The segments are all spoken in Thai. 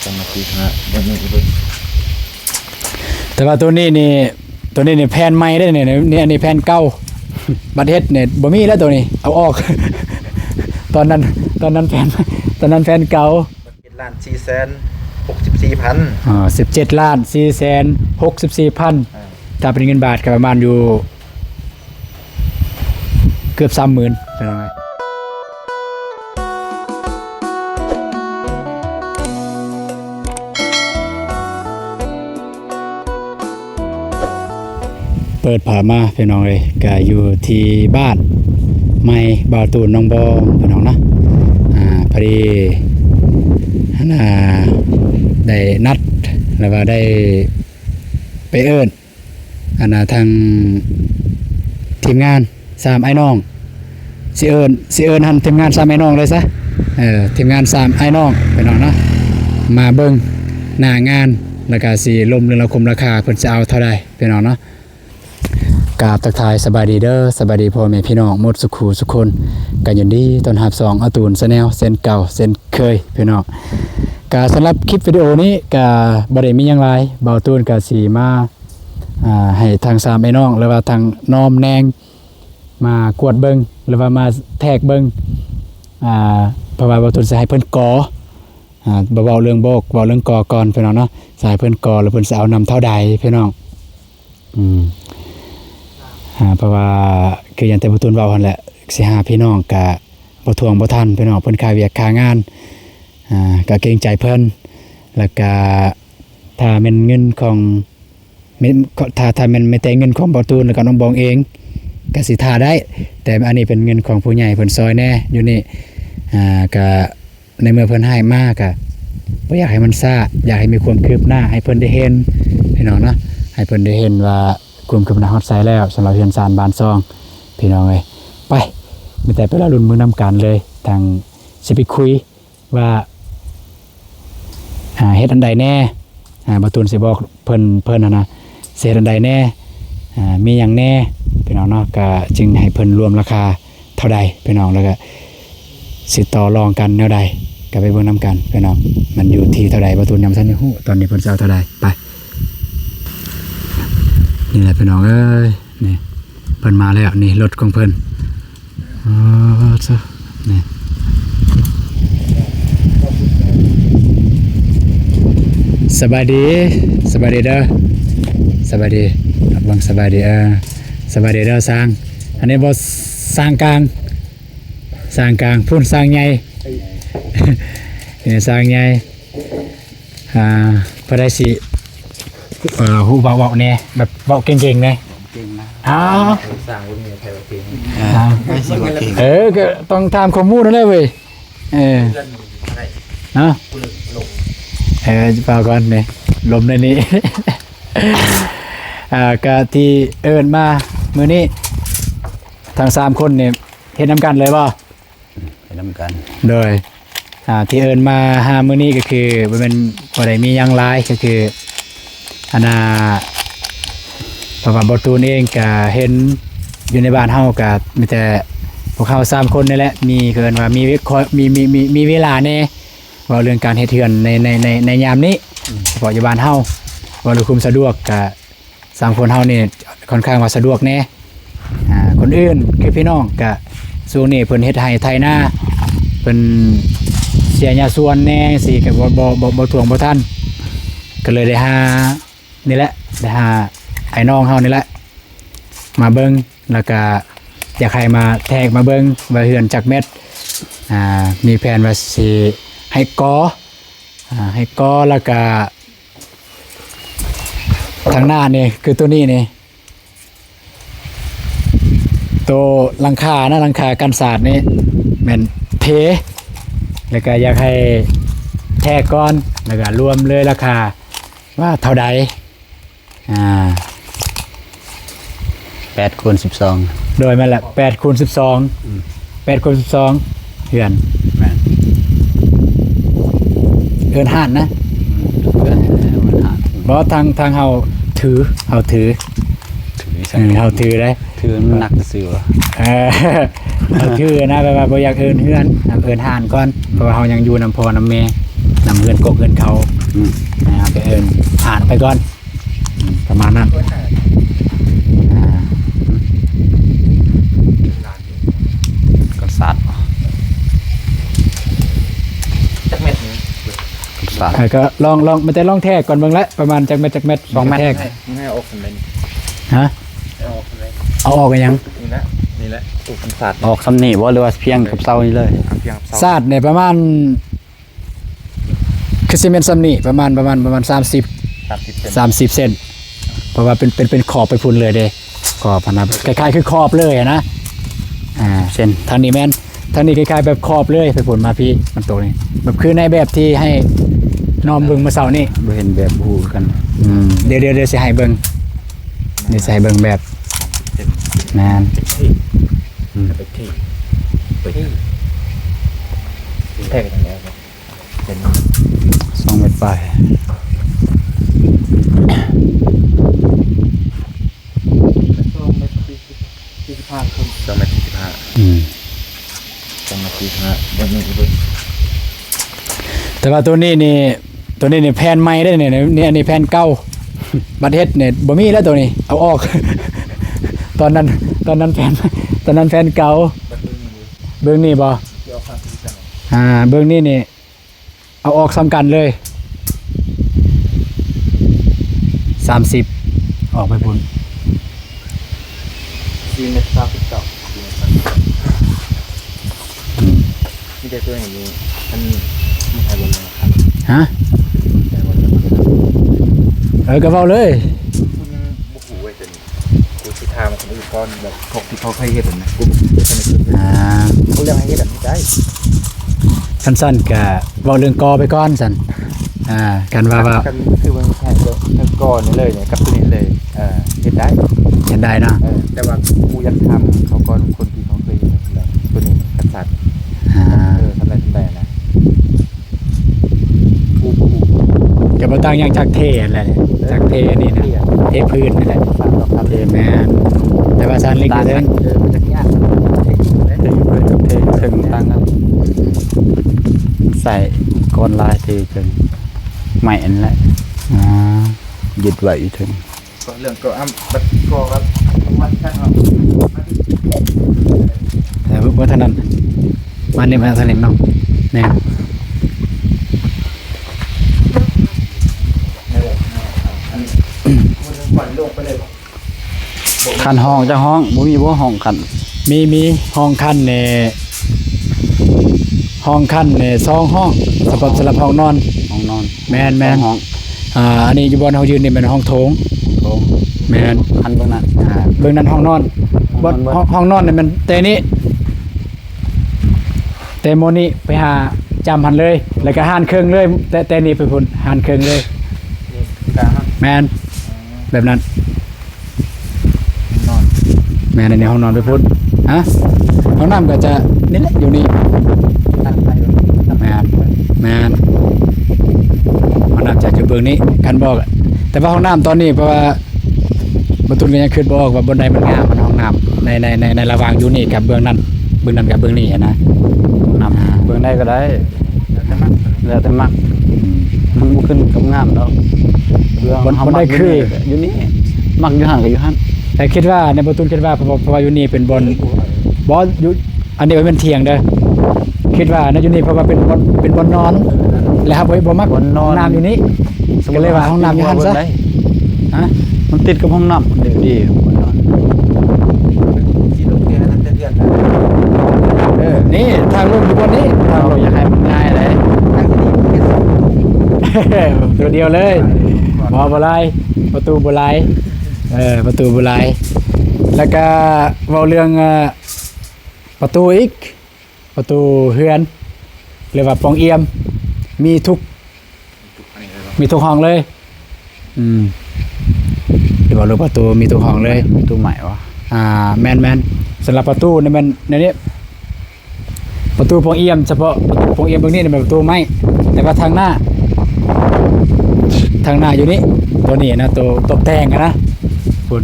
สมาธิฮะเดี๋ยวนี้เบิ่ง แต่ว่าตัวนี้นี่แผ่นใหม่ได้เนี่ยนี่อันนี้แผ่นเก่าบัดเฮ็ดเนี่ยบ่มีแล้วตัวนี้เอาออก ตอนนั้นแผ่นเก่า17,464,000 17,464,000ถ้าเป็นเงินบาทก็ประมาณอยู่เกือบ 30,000เป็นไงเปิดผ่ามาพี่น้องเลยก็อยู่ที่บ้านไม่บ่าวตูนน้องบอมพี่น้องนะพอดีได้นัดแล้วว่าได้ไปเอิ้นทางทีมงาน3ไอ้น้องสิเอิ้นหันทีมงาน3ไอ้น้องเลยซะทีมงาน3ไอ้น้องพี่น้องนะมาเบิ่งหน้างานแล้วก็สิลมเรื่องราคาเพิ่นจะเอาเท่าใดพี่น้องเนาะกราบทักทายสบายดีเด้อสบายดีพ่อแม่พี่น้องหมดสุขสุขคนกันยินดีต้อนรับ2อาตูนแนลเส้นเก่าเส้นเคยพี่น้องกาสำหรับคลิปวิดีโอนี้กาบ่ได้มีหยังหลายเบาตูนกาสีมาให้ทาง3ไอ้น้องหรือว่าทางน้อมแนงมากวดเบิ่งหรือว่ามาแทกเบิ่งเพราะว่าเบาตูนสิให้เพิ่นกอเว้าเรื่องโบกเว้าเรื่องกอก่อนพี่น้องเนาะสิให้เพิ่นกอแล้วเพิ่นสิเอานำเท่าใดพี่น้องเพราะว่าคืออย่างแต่บ่ตูนเว้าหั่นแหละสิหาพี่น้องก็บ่ทวงบ่ทันพี่น้องเพิ่นค่าเวียกค่างานก็เกรงใจเพิ่นแล้วก็ถ้าเป็นเงินของถ้ามันไม่แต่เงินของบ่ตูนแล้วก็น้องบองเองก็สิท่าได้แต่อันนี้เป็นเงินของผู้ใหญ่เพิ่นซอยแน่อยู่นี่ก็ในเมื่อเพิ่นให้มาก็บ่อยากให้มันซ่าอยากให้มีความคืบหน้าให้เพิ่นได้เห็นพี่น้องเนาะให้เพิ่นได้เห็นว่าความคืบหน้าฮอดไซแล้วสำหรับเฮือนซานบ้านซองพี่น้องเอ้ยไปมีแต่ไปละรุ่นมือนำกันเลยทางสิไปคุยว่าเฮ็ดอันใดแน่บ่ตูนสิบอกเพิ่นนะสิเฮ็ดอันใดแน่มีหยังแน่พี่น้องเนาะก็จึงให้เพิ่นรวมราคาเท่าใดพี่น้องแล้วก็สิต่อรองกันแนวใดก็ไปเบิ่งนำกันพี่น้องมันอยู่ที่เท่าใดบ่ตูนยังบ่ทันได้ฮู้ตอนนี้เพิ่นสิเอาเท่าใดไปนี่แหละพี่น้องเอ้ยนี่เพิ่นมาแล้วนี่รถของเพิ่นนี่สบายดีเด้อสบายดีรับฟังสบายดีสบายดีเด้อสร้างอันนี้บ่สร้างกลางพูนสร้างใหญ่ นี่สร้างใหญ่พอได้สิฮู้เว้าแน่แบบเว้าเก่งๆแน่เก่งนะ สร้างบ่มีใครว่าเก่งไม่สิว่าเก่งก็ต้องถามข้อมูลนั่นแหละเว้ยเนาะจะฟังก่อนนี่ลมในนี้ ก็ที่เอิ้นมามื้อนี้ทั้ง3คนนี่เฮ็ดนำกันเลยบ่เฮ็ดนำกันโดยที่เอิ้นมาหามื้อนี้ก็คือบ่แม่นบ่ได้มีหยังหลายก็คือเพราะว่าบ่ตูนเองก็เห็นอยู่ในบ้านเฮาก็มีแต่พวกเขา3คนนี่แหละมีเกินว่ามีเวลาแน่ว่าเรื่องการเฮ็ดเฮือนในยามนี้เฉพาะอยู่บ้านเฮาว่าคุมสะดวกก็3คนเฮานี่ค่อนข้างว่าสะดวกแน่คนอื่นคือพี่น้องก็ช่วงนี้เพิ่นเฮ็ดไร่ไถนาเพิ่นเสียหญ้าสวนแน่สิก็บ่ทวงบ่ทันก็เลยได้หานี่แหละได้หาไอ้น้องเฮานี่แหละมาเบิ่งแล้วก็อยากให้มาแทกมาเบิ่งว่าเฮือนจักเม็ดมีแผนว่าสิให้กอแล้วก็ทางหน้านี่คือตัวนี้นี่ตัวหลังคากันศาสตร์นี่แม่นเทแล้วก็อยากให้แทกก้อนแล้วก็รวมเลยราคาว่าเท่าใด8x12โดยมันแหละ8x12 เฮือนแม่นเฮือนห่านนะเพราะทางเฮาถือได้ถือมันหนักซื่อเฮาถือนะแบบว่าบ่อยากเอิ้นเฮือนเอิ้นห่านก่อนเพราะว่าเฮายังอยู่นำพ่อนำแม่ นำเงินกกเงินเขาไปเอินอ่านไปก่อนประมาณนั้นอ่า ก็สัตว์ จักเม็ดนี้ สัตว์ ก็ลองมันจะลองแทกก่อนเบิ่งละประมาณจักเม็ด2 เม็ดแทก ให้ออกคนเลย ฮะ ให้ออกคนเลย เอาออกกันยัง นี่แหละตูกันศาสตร์ ออกสำนีบ่หรือว่าเพียงกับเสานี่เลย เพียง ซาดเนี่ยประมาณคือซีเมนต์ซัมนี่ประมาณ30 เซนเพราะว่าเป็นขอบไปพุ่นเลยเด้ขอบพนับคล้ายๆคือขอบเลยอะนะเส้นทางนี้แม่นทางนี้คล้ายๆแบบขอบเลยไปพุ่นมาพี่มันตรงนี้แบบคือในแบบที่ให้น้อมเบิ่งเมื่อเช้านี้ บ่เห็นแบบหูกัน เดี๋ยวสิให้เบิ่งเดี๋ยวสิให้เบิ่งแบบแม่น ไปที่แทกกันแล้วเป็น 2 เมตรไป 2 เมตร 2 เมตร อืม 2 เมตร45ยังมีอีก แต่ว่าตัวนี้นี่แผ่นใหม่ได้เนี่ยนี่อันนี้แผ่นเก่าบัดเฮ็ดเนี่ยบ่มีแล้วตัวนี้เอาออก ตอนนั้นแผ่นเก่าเบิ่งนี่บ่เบิ่งนี่เอาออกซ้ำกันเลย30ออกไปพุ่น 4 เมตร 39มีแต่ตัวอย่างนี้มันมีใครบนเลยครับ ฮะก็เว้าเลย คุณบุกหูไว้จนกูสิทามาคนอื่นก่อนแบบพวกที่เขาเคยเฮ็ดนะกูจะไม่เคยกูเรื่องให้เฮ็ดแบบนี้ได้ สั้นๆก็เว้าเรื่องกอไปก่อนซั่นกันว่า กันคือมันแทนก็ก่อนนี่เลยเนี่ยกับตัวนี้เลยเฮ็ดได้ เห็นได้นะ แต่ว่ากูอยากทำเขาก่อนคนที่เขาเคยเฮ็ดแบบตัวนี้กษัตริย์ทำอะไรนะกู ก็บ่ต่างหยังจากเทนั่นแหละจากเทนี่นะเทพื้นนั่นแหละ ฟังกับ เทแม่นแต่ว่าซันเล็กอยู่เด้อ มันจะยาก เทพื้นกับเทถึงตั้งกันใส่ก้อนลายเทถึงใหม่นั่นแหละยึดไว้อยู่ถึง ก็เรื่องก็บัดก็ครับมันช่างเอา แต่ว่าเท่านั้นมันนี่มาเท่านั้นเนาะแน่ คันห้องจะห้องบ่มีบ่ห้องคัน มีห้องคันเนี่ย2ห้องสำหรับห้องนอน ห้องนอน แม่น ห้อง อันนี้อยู่บนเฮายืนนี่เป็นห้องโถง โถง แม่น คันเบิ่งนั้น เบื้องนั้นห้องนอนบนห้องนอนนี่มันเตนี้เตโมนี่ไปหาจำหันเลย แล้วก็หานเครื่องเลยแต่นี่ไปพุ่นหานเครื่องเลย นี่กลาง แม่นแบบนั้น นอน แม่นในห้องนอนไปพุ่นฮะห้องน้ำก็จะนี่แหละอยู่นี่ ตัดไป แม่นห้องน้ำจะอยู่เบื้องนี้กันบอกอะแต่ว่าห้องน้ำตอนนี้เพราะว่าประตูก็ยังขึ้นบ่ออกว่าบนใดมันงามมันห้องน้ำในระหว่างอยู่นี่กับเบื้องนั้นกับเบื้องนี้นะ นำเบิ่งได้ก็ได้แล้วแต่มักมันบ่ขึ้นกับงามดอกเรื่อง มันได้คือ อยู่นี่มักอยู่หั่นก็อยู่หั่น แต่คิดว่าในประตูคิดว่าเพราะว่าอยู่นี่เป็นบนบอสอยู่อันนี้เป็นเถียงเด้อคิดว่าในอยู่นี่เพราะว่าเป็นบนนอนแล้วครับบ่มักน้ำอยู่นี่ก็เลยว่าห้องน้ำอยู่หั่นซะฮะ มันติดกับห้องน้ำเดี๋ยวดีบ่นอน ที่ลงแกนั้นจะเรียน นี่ทางลงอยู่บนนี้ เราอยากให้มันง่ายเลย ทั้งที่นี่ ตัวเดียวเลยบ่ไรประตูบ่ไรประตูบ่ไรแล้วก็เว้าเรื่องประตูอีกประตูเฮือนเรียกว่าปองเอี่ยมมีทุกห้องเลยเรียกว่ารูปประตูมีทุกห้องเลย ตู้ใหม่วะ แมนสำหรับประตูนี่มันในนี้ประตูปองเอี่ยมเฉพาะปองเอี่ยมตรงนี้เนี่ยเป็นประตูไม้แต่ว่าทางหน้าอยู่นี่ตัวนี้นะตัวตกแต่งนะคุณ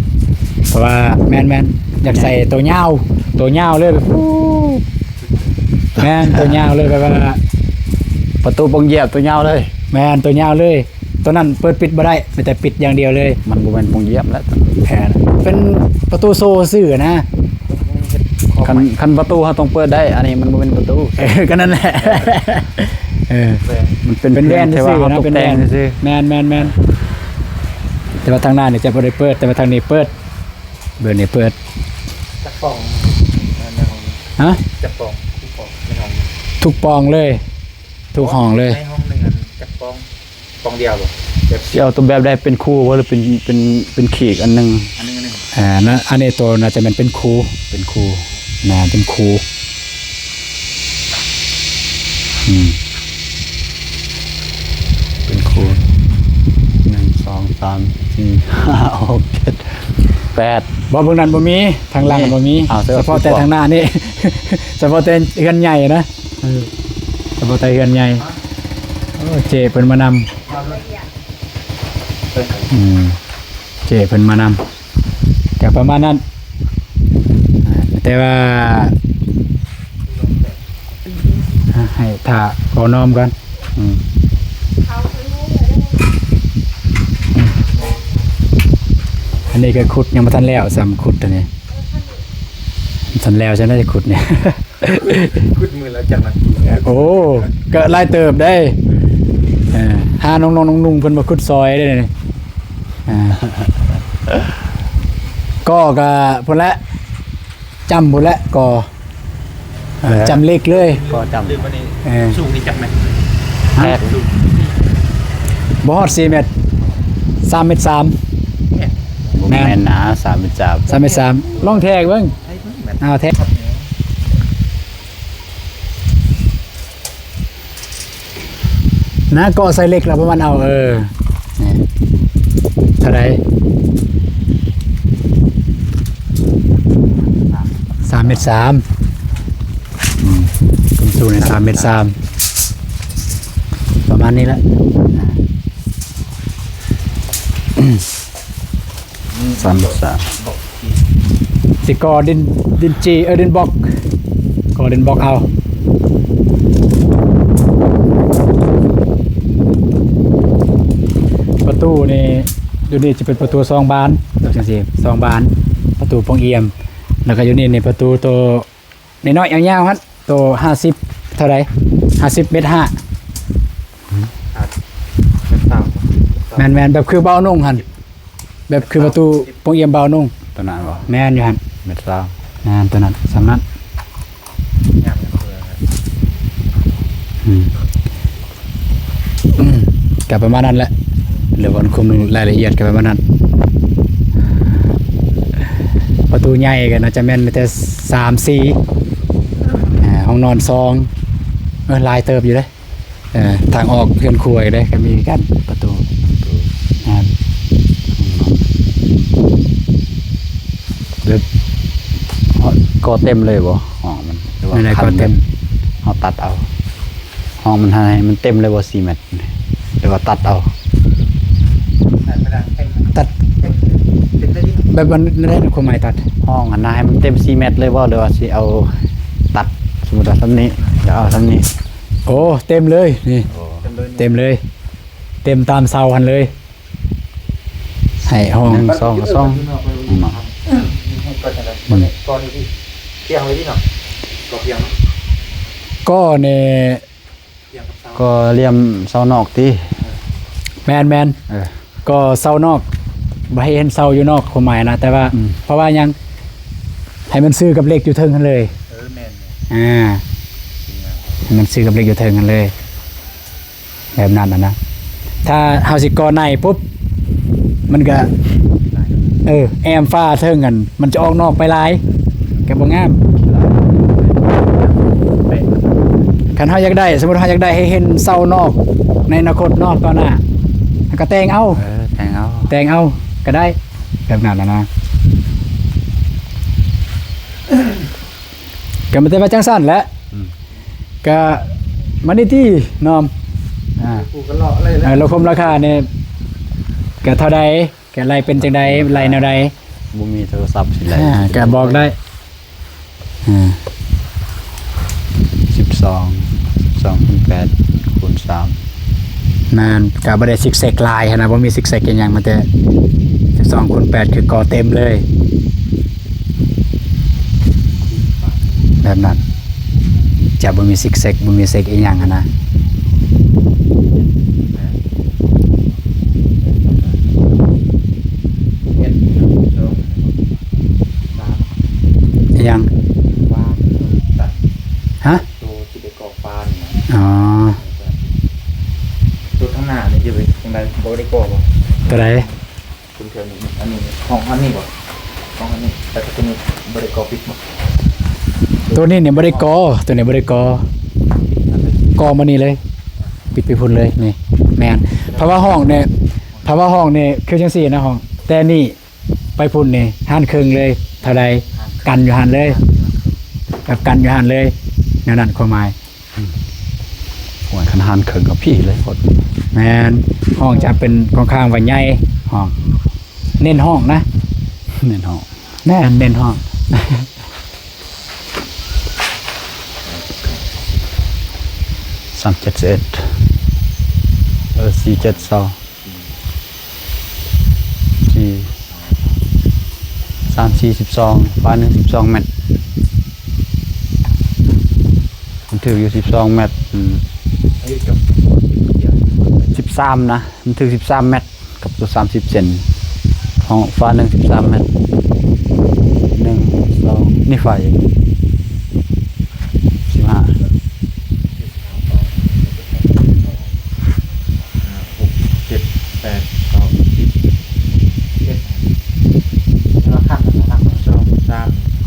เพราะว่าแมนอยากใส่ตัวเงาเลยแบบแมนตัวเงาเลยแบบว่า ประตูปงเหยียบตัวยาวเลย แม่นตัวยาวเลยตัวนั้นเปิดปิดบ่ได้มีแต่ปิดอย่างเดียวเลย มันบ่แม่นปงเหยียบแล้ว แพ้นะเป็นประตูโซ่ซื่อนะ คันประตูเขาต้องเปิดได้ อันนี้มันบ่เป็นประตู ก็นั่นแหละมันเป็น เป็นแว่น ที่ ซื่ ว่า อ เขา นะ ตก เป็น แต่ แว่ ง น ซื่อ แม่นแต่ว่าทางหน้านี่จะบ่ได้เปิดแต่ว่าทางนี้เปิดเบอร์นี้เปิด จักปองในห้อง ฮะ จักปองคู่ปองในห้อง ทุกปองเลยทุกห้องเลย ในห้องหนึงอันจักปองปองเดียวบ่แบบ สิเอาตัวแบบได้เป็นคู่บ่หรือเป็นขีกอันหนึง อันนึง นะอันนี้ตัวน่าจะมันเป็นคูเป็นคูนะเป็นคูเป็นคู่1 2 3 4 5 6 7 8บ่เบิ่งนั้นบ่มีทางหลังบ่มี อ้าว เฉพาะแต่ทางหน้านี่ เฉพาะแต่เฮือนใหญ่นะเฉพาะแต่เฮือนใหญ่โอ้เจเพิ่นมานำเจเพิ่นมานำก็ประมาณนั้นแต่ว่าให้ถ้าขอนอมกันอันนี้ก็ขุดยังบ่ทันแล้วซ้ำขุดอันนี้ทันแล้วใช่ไหมขุดเนี่ย ขุดมือแล้วจังนั้น โอ้ก็ไล่เติบได้หาน้องๆนุ่งๆเพิ่นมาขุดซอยได้นี่ก็พุ่นละจำพุ่นละก็จำเลขเลย ก็จำ ลืมวันนี้สูงนี่จักไหม แทก สูง บ่ฮอด4เมตร3เมตร3 บ่แม่นนะ3เป็นจับ 3เมตร3ลองแทกเบิ่ง ไอ้แม่น เอาแทกนะก็ใส่เล็กแล้วประมาณเอานี่เท่าไหร่3เมตร3คุณสูงใน3เมตร3ประมาณนี้แหละ3 สิกอดินจีดินบล็อกกอดินบล็อกเอาประตูนี่อยู่นี่จะเป็นประตู2 บานจังซี่2 บานประตูปองเอี่ยมแล้วก็อยู่นี่ในประตูตัวน้อยๆยาวๆครับตัว50เท่าไหร่50เมตร5 แมนแบบคือเบานุ่งหันแบบคือประตูปงเอี่ยมเบานุ่ง ตัวนั้นบ่ แมนอยู่หัน เม็ดซาว แมนตัวนั้นสำนัก งามเลย กับประมาณนั้นแหละเหลือวันคุมรายละเอียดกับประมาณนั้นประตูใหญ่กันน่าจะแม่นมีแต่3-4ห้องนอน2ลายเติบอยู่เลยทางออกเพื่อนครัวอยู่เลยก็มีกันประตูหรือก็เต็มเลยบ่ห้องมันหรือว่า ไม่ได้ก็เต็ม เฮาตัดเอาห้องมันให้มันเต็มเลยบ่4เมตรหรือว่าตัดเอา ตัด เป็นได้ดิ แบบมันได้ความหมายตัด ห้องหันหน้าให้มันเต็ม4เมตรเลยบ่หรือว่าสิเอาตัดสมมุติว่าซ้ำนี้จะเอาซ้ำนี้ โอ้เต็มเลยนี่ เต็มเลย เต็มตามเสาหันเลยให้ห้อง 1 2ก็2 มันตอนนี้ที่เตียงเลยที่เนาะก็เตียง ก็เนี่ย เตียงกับเสา ก็เลี่ยมเสานอกติ แมน เออ ก็เสานอกบ่ให้เห็นเสาอยู่นอกความหมายนะแต่ว่า เพราะว่ายังให้มันซื้อกับเหล็กอยู่เทิงกันเลย แม่น ให้มันซื้อกับเหล็กอยู่เทิงกันเลยแบบนั้นนะถ้าเฮาสิก่อในปุ๊บมันก็แอมฟ้าเทิงกันมันจะออกนอกไปหลายก็บ่งามคันเฮาอยากได้สมมุติเฮาอยากได้ให้เห็นเสานอกในอนาคตนอกต่อหน้าก็แต่งเอา แต่งเอา แต่งเอาก็ได้แบบนั้นนะก็มันจะมาจังสั้นแหล้วก็มันนี่ที่นอม กูก็เลาะเลยแล้ว เราคมราคาเนี่ยก็เท่าใดก็ไรเป็นจังใดไรแนวใด บ่มีโทรศัพท์สิได้ ก็บอกได้ 12 12 คูณ 3 นั่นก็บ่ได้ซิกแซกลายหั้นนะบ่มีซิกแซกอีหยังมันแต่12คูณ8คือกอเต็มเลยแบบนั้นจะบ่มีซิกแซกบ่มีเซกอีหยังหั้นนะ เอ็ดสองสาม อีหยัง ฟ้าตัด ฮะ ตัวที่ได้ก่อฟ้านี่นะ อ๋อ ตัวข้างหน้านี่จะไปตรงใดบ่ได้ก่อบ่ ตัวใด คุณเทื่อนี่อันนี้ของอันนี้บ่ของอันนี้แต่ตัวนี้บ่ได้ก่อปิดบ่ ตัวนี้เนี่ยบ่ได้กอตัวนี้บ่ได้กอ กอมานี่เลย ปิดไปพุ่นเลยนี่แม่นเพราะว่าห้องเนี่ยคือจังซี่นะห้องแต่นี่ไปพุ่นนี่หันครึ่งเลยเท่าใดกันอยู่หันเลยแบบกันอยู่หันเลยแนวนั้นความหมาย โอ้ยคันหันเคิงกับพี่เลยพด แม่นห้องจะเป็นค่อนข้างว่าใหญ่ห้องเน้นห้องนะ เน้นห้อง แม่นเน้นห้อง 371 472 342ฟ้า12 เมตรมันถืออยู่12 เมตรอายุจบ 13นะมันถือ13 เมตรกับตัว30 เซนห้องฟ้า13 เมตร1 2นี่ไฟ15 7 8 9 10 11ราคานะครับ2 3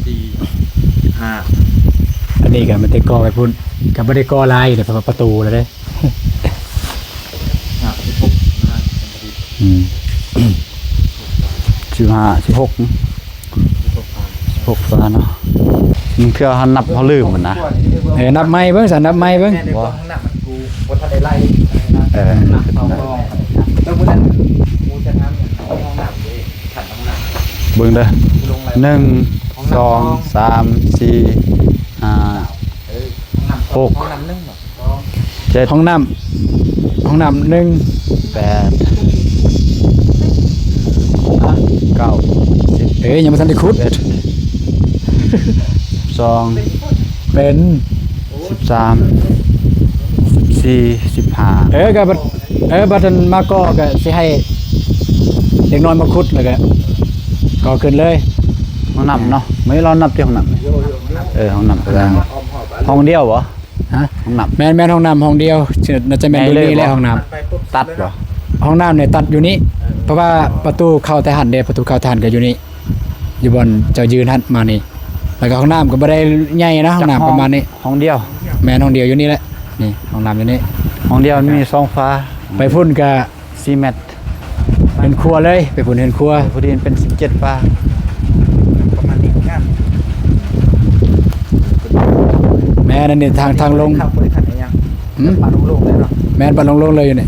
4 5 อันนี้ก็มันได้กอไปพุ่นก็บ่ได้กอลายแต่เพราะว่าประตูแล้วเด้ 16นะ อืม15 16 16ฟ้าเนาะมึงเทื่อหันนับเขาลืมมันนะ นับไม้เบิ่งสันนับไม้เบิ่ง แม่ในกองหนักมันกูบ่ทันได้ไล่ Ừ. หนักเอากองแล้วมื้อนั้นกูจะทำอย่างเอาห้องน้ำเลยขัดห้องน้ำ เบิ่งเด้อ กูลงไล่ 1 2 3 4 5 ห้องน้ำนึงบ่ 7 ห้องน้ำหนึ่ง 8 9 10 เอ้ยยังบ่ทันได้ขุด 12 เป็น 13 14 15 ก็บัดบัดนั้นมาก็สิให้เด็กน้อยมาขุดแล้วก็ก่อขึ้นเลย ห้องน้ำเนาะไม่เรานับที่ห้องน้ำนี่ห้องน้ำก็ได้ห้องเดียวเหรอ ฮะ ห้องน้ แม่นห้องน้ำห้องเดียวน่าจะแม่น แม่น ดู เลย นี่แหละ บ่ ห้องน้ ำตัดเหรอ ำห้องน้ำเนี่ยตัดอยู่นี่เพราะว่าประตูเข้าแต่หันเด้ประตูเข้าแต่หันก็อยู่นี่อยู่บนเจ้ายืนหันมานี่แล้วก็ห้องน้ำก็บ่ได้ใหญ่นะห้องน้ำประมาณนี้ ห้องเดียว แม่นห้องเดียวอยู่นี่แหละนี่ห้องน้ำอยู่นี่ ห้องเดียวมันมี2ฟ้า ไปพุ่นก็ 4 เมตร เป็นครัวเลยไปพุ่นเห็นครัว พอดีมันเป็น17ฟ้า ประมาณนี้งาม แม่นั่นนี่ทางลง ขับบ่ได้ขัดได้ยัง หืม ปาลงเลยเนาะ แม่นปัดลงเลยอยู่นี่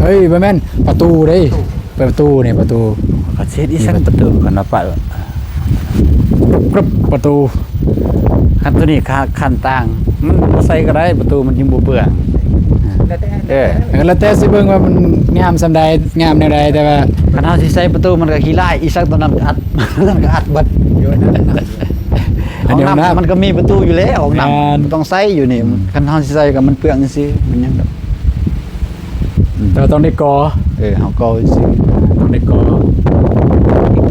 เฮ้ยบ่แม่นประตูเด้เปิดประตูนี่ประตู ก็เช็ดอีสักประตูกันนะปะ กรึบประตู คันตัวนี้คันต่างมันบ่ใส่ก็ได้ประตูมันยังบ่เบื่อ แล้วแต่ แล้วแต่สิเบิ่งว่ามันงามซำใดงามแนวใดแต่ว่า คันเฮาสิใส่ประตูมันก็ขี้ลายอีสักตัวนั้นก็อัด มันก็อัดเบิด อยู่นั่น อันนี้ห้องน้ำ มันก็มีประตูอยู่แล้วห้องน้ แม่น ำต้องใส่อยู่นี่คันเฮาสิใส่ก็มันเปลืองซื่อมันยังแบบ แต่ว่าต้องได้กอ เฮาก็ซื่อ ต้องได้กอ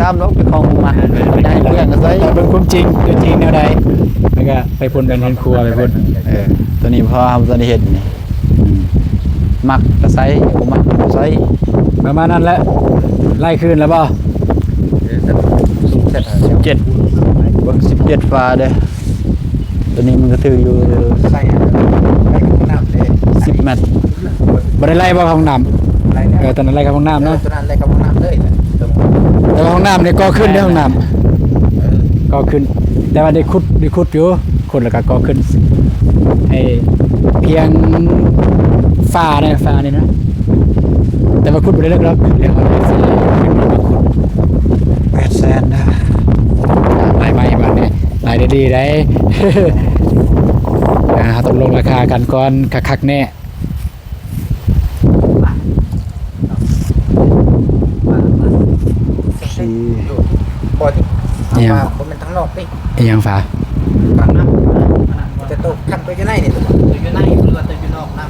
ตามเนาะเป็นของมันไม่ได้เปลืองก็ใส่ เบิ่งความจริงตัวจริงแนวใดแล้วก็ไปพุ่นเป็นเห็นครัวไปพุ่น ตัวนี้พอเฮาตัวนี้เฮ็ดนี่มักก็ใส่บ่มักก็บ่ใส่ ประมาณนั้นแหละไล่คืนแล้วบ่ 17เบิ่ง17ฟ้าเด้อตัวนี้มันก็ถืออยู่ ใส่ห้องน้ำเลย 10 เมตร บ่ได้ไล่บ่ห้องน้ำ ไรเนี่ย ตอนนั้นไล่กับห้องน้ำเนาะ ตัวนั้นไรกับห้องน้ำเลย แต่ว่าห้องน้ำนี่ก็ขึ้นได้ห้องน้ำก็ขึ้น แต่ว่าได้ขุดอยู่ขุดแล้วก็ขึ้นไอ้เพียงฟ้านี่นะแต่ว่าขุดไปเรื่อยๆแล้วเดี๋ยวเขาจะสิขึ้นมาขุด 800,000นะ ลายใหม่บัดนี้ลายดีๆได้ ต้อง กลงราคากันก่อนคักๆแน่ สี่ บ่ที่ว่าบ่แม่นทางนอกนี่ ไอ้ยังฝา ฝั่งน้ำจะตกคันไปจะไหนนี่ตัวอยู่ในหรือว่าอยู่นอกน้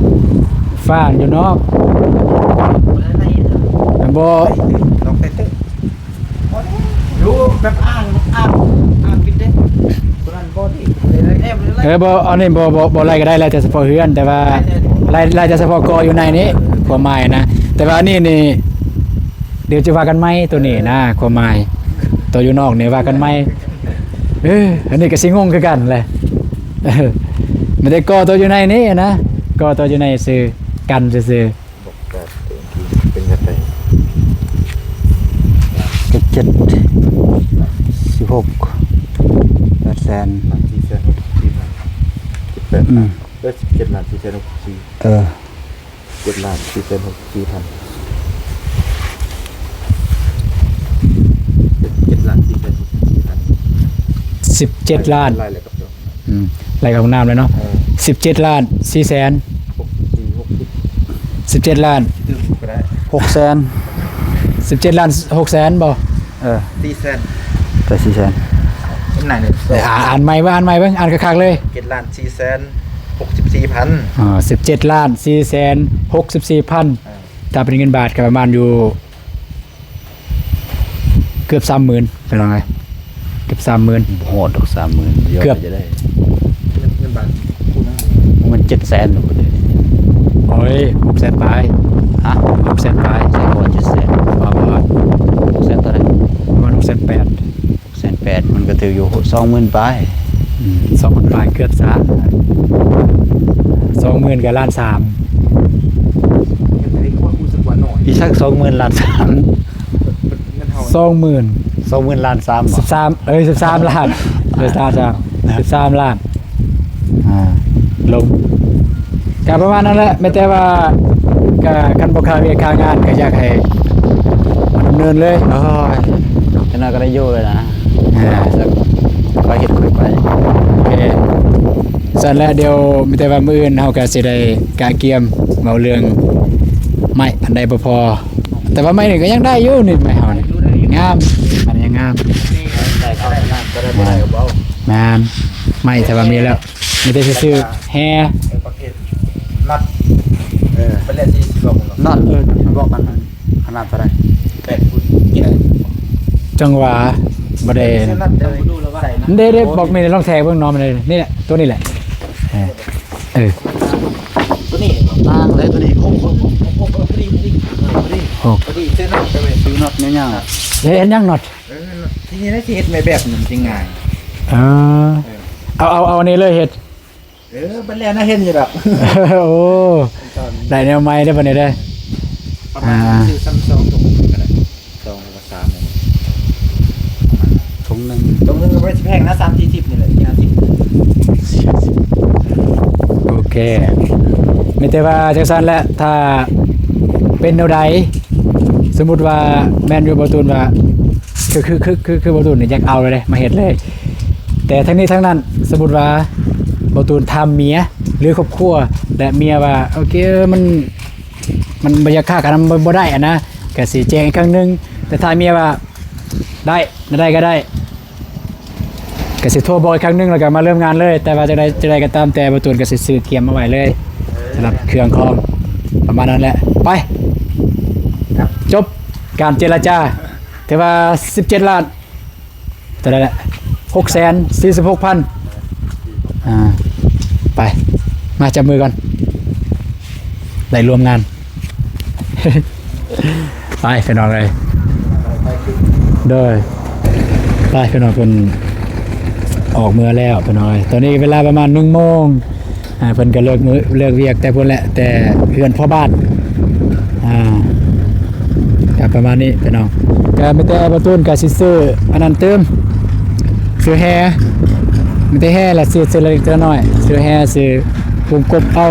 ำ ฟ้าอยู่นอกมันบ่ นอกเต้รู้แบบอ้างกินเด้ตัวนั้นบ่ดีเลยแอมเลย บ่เอานี่บ่ไล่ก็ได้ไล่แต่เฉพาะเฮือนแต่ว่าไล่แต่เฉพาะกออยู่ในนี้ความหมายนะแต่ว่านี่เดี๋ยวจะว่ากันไหมตัวนี้นะความหมายตัวอยู่นอกนี่ว่ากันไหมอันนี้ก็สิงงคือกันแหละไม่ได้กอตัวอยู่ในนี้นะกอตัวอยู่ในซื่อกันซื่อ บอกแบบเป็นกระเตย ก็16 800,000 464,000 เออ 17 ล้าน ไล่เลยกับตัว ไล่กับน้ำเลยเนาะ17 ล้าน4แสน17 ล้าน ตื่นก็ได้ 600,000 17 ล้าน6แสนบ่ เออ 400,000 แต่400,000 เป็นไหนเนี่ย อ่านใหม่เบิ่งอ่านคักๆเลย 7,464,000 17 ล้าน4แสน64,000ถ้าเป็นเงินบาทก็ประมาณอยู่เกือบ 30,000เป็นไงเกือบ 30,000 โหดดอก 30,000เดี๋ยว เกือบ จะได้ เงินบาทคูณนั้น มัน700,000ลูกเด้ โอ้ย6แสนปลาย ฮะ 6แสนปลาย ใช่บ่700,000 ประมาณ 600,000เท่าไหร่ 6แสน8 680,000มันก็ถืออยู่20,000ไป 2,000ปลายเกือบ20,000กับล้าน3 เงินไทยโคตรรู้สึกว่าหน่อย อีกสัก20,000ล้าน3 เงินเท่า 20,000 20,000ล้าน3บ่ 13ล้าน13ล้าน อ่า ลงก็ประมาณนั้นแหละไม่แต่ว่าก็คันบ่ค่าเวียกค่างานก็อยากให้มันดำเนินเลย โอ้ยจะน่าก็ได้อยู่เลยนะ สักค่อยเฮ็ดค่อยไป โอเคสั่นแล้วเดี๋ยวมีแต่ว่ามื้ออื่นเฮาก็สิได้กะเกียมเมาเรื่องไม้อันใดบ่พอ แต่ว่าไม้นี่ก็ยังได้อยู่นี่ไม้เฮานี่งามอันนี้ยังงาม ได้เข้าได้น้ำก็ได้บ่ได้ก็บ่เอา งามไม้แต่ว่ามีแล้วมีแต่ซื่อๆแฮ ประเภทนัดเป็นเลขที่บอกผม นอนบอกกันขนาดเท่าไหร่ 8คูณ7 จังหวะบ่ได้ นัดเดี๋ยวดูแล้วว่าใส่นะ ได้บอกมีลองแทงเบิ่งน้องมันเลยนี่แหละตัวนี้แหละเออ ตัวนี้ ต่างเลยตัวนี้คง พอดีซื้อนัดไปเลย ซื้อน็อตยาว เห็นยังน็อต ทีนี้ได้สิเฮ็ดในแบบนึงจริงง่าย เอาอันนี้เลยเฮ็ด บัดแล้วน่าเห็นอยู่ดอก โอ้ได้แนวใหม่ได้บ่เนี่ยได้ ประมาณซื้อซ้ำ2ตรงก็ได้2แล้วก็3นี่ ๆถุงหนึง ตรงนึงก็บ่ได้แพงนะ3-40นี่แหละ50 โอเคมีแต่ว่าจังซั่นแหละถ้าเป็นแนวใดสมมุติว่าแม่นอยู่บ่ตูนว่าคือบ่ตูนนี่อยากเอาเลยมาเฮ็ดเลย แต่ทั้งนี้ทั้งนั้นสมมุติว่าบ่ตูนทำเมียหรือครอบครัวและเมียว่าโอเคมันบ่อยากฆ่ากันมันบ่ได้อะนะก็สิแจ้งอีกครั้งหนึงแต่ถ้าเมียว่าได้ก็ได้ก็สิโทรบอกอีกครั้งหนึงแล้วก็มาเริ่มงานเลย แต่ว่าจะได้ก็ตามแต่บ่ตูนก็สิซื้อเตรียมมาไว้เลยสำหรับเครื่องของประมาณนั้นแหละไปจบการเจรจาถือว่า17ล้านเท่าไหร่แหละ646,000ไปมาจับมือก่อนได้รวมงาน ไปพี่น้องเลยโดยไปพี่น้องคนออกเมื่อแล้วพี่น้องตอนนี้เวลาประมาณ1 โมงเพิ่นก็เลิกเวียกแต่พุ่นแหละแต่เพื่อนพ่อบ้านก็ประมาณนี้พี่น้องก็มีแต่ประตูนก็สิซื้ออันนั้นเติมซื้อแฮมีแต่แฮละซื้อเล็กน้อยซื้อแฮซื้อวงกบเอา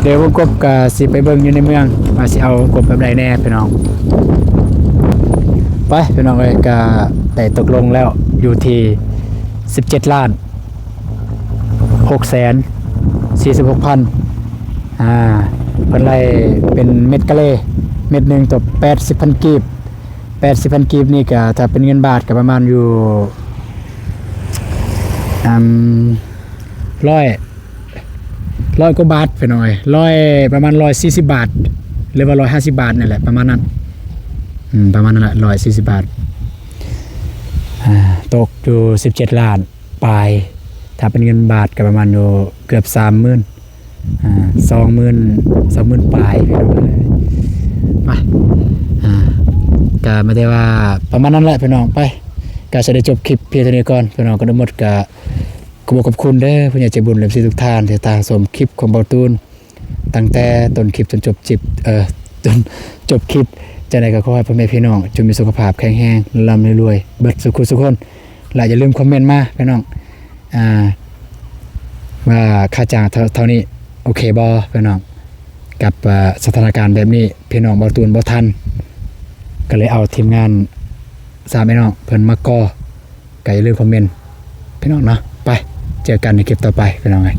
เดี๋ยววงกบก็สิไปเบิ่งอยู่ในเมืองว่าสิเอากบแบบใดแน่พี่น้องไปพี่น้องเอ้ยก็ได้ตกลงแล้วอยู่ที่17 ล้าน 646,000เพิ่นไล่เป็นเม็ดกะเลเม็ดหนึงตก80,000กีบ80,000กีบนี่ก็ถ้าเป็นเงินบาทก็ประมาณอยู่ร้อยกว่าบาทไปหน่อยประมาณ140 บาทหรือว่า150 บาทนี่แหละประมาณนั้นประมาณนั้นแหละ140 บาทตกอยู่17 ล้านปลายถ้าเป็นเงินบาทก็ประมาณอยู่เกือบ 30,000 20,000 ปลายไปเลยไปก็ไม่ได้ว่าประมาณนั้นแหละพี่น้องไปก็จะได้จบคลิปเพียงเท่านี้ก่อนพี่น้องก็ได้หมดก็ขอบคุณเด้อผู้ใหญ่ใจบุญและทุกท่านที่ตามชมคลิปของเบาตูนตั้งแต่ต้นคลิปจนจบจนจบคลิปจะได้ก็ขอให้พ่อแม่พี่น้องจงมีสุขภาพแข็งแรงร่ำรวยเบิดสุขสุขคนและอย่าลืมคอมเมนต์มาพี่น้องว่าค่าจ้างเท่านี้โอเคบ่พี่น้องกับสถานการณ์แบบนี้พี่น้องเบาตูนบ่ทันก็เลยเอาทีมงาน3พี่น้องเพิ่นมาก่อก็อย่าลืมคอมเมนต์พี่น้องเนาะไปเจอกันในคลิปต่อไปพี่น้องไง